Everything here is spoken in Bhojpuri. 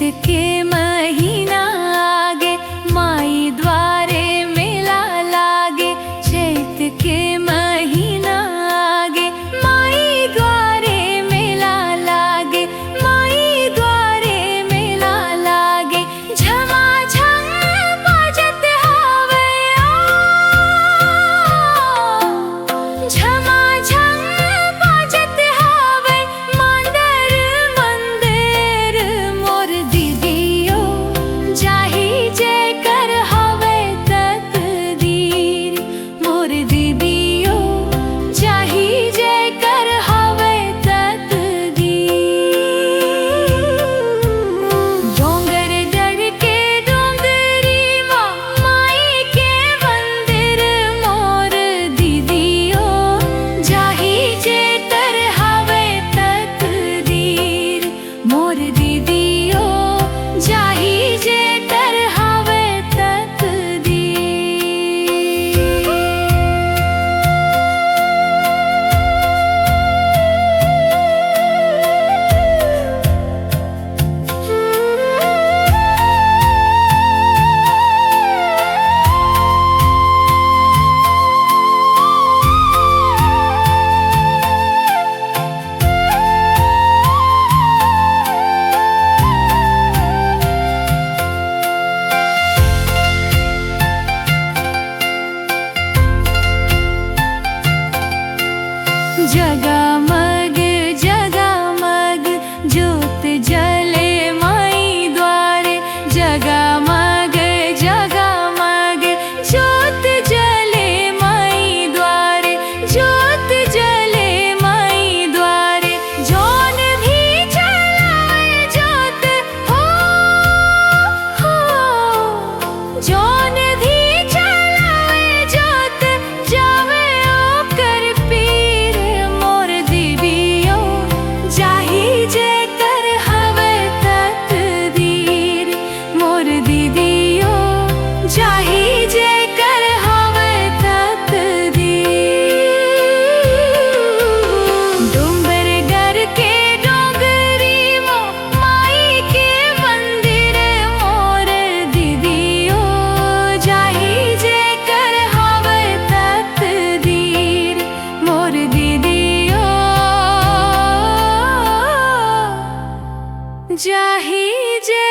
के महीना आगे माई द्वारे मेला लागे। चैत के महीना आगे माई द्वारे मेला लागे। माई द्वारे मेला लागे। झमाझम बाजत हवे झमाझम बाजत हवे। मंदिर मंदिर मोर दीदियो जाही जे कर हवे तकदीर। मोर दीदियो जाही जे कर हवे तकदीर। डोंगर डर के डोंगरी माँ माई के मंदिर। मोर दीदियो जाही जे कर हवे तकदीर। मोर दीदियो जाही जे कर हवे तकदीर। जगमग जगमग ज्योत जले माई द्वारे। जगमग जगमग ज्योत जले माई द्वारे। ज्योत जले माई द्वारे। जौन भी जलाए ज्योत हो जौन भी जलाए ज्योत जावे ओकर पीर। मोर दीदियो जाही जे कर हवे तकदीर। मोर दीदियो जाही जे कर हवे तकदीर। डुंबरगर के डोंगरी मो माई के मंदिर। मोर दीदियो जाही जे कर हवे तकदीर। मोर दीदियो जाही जे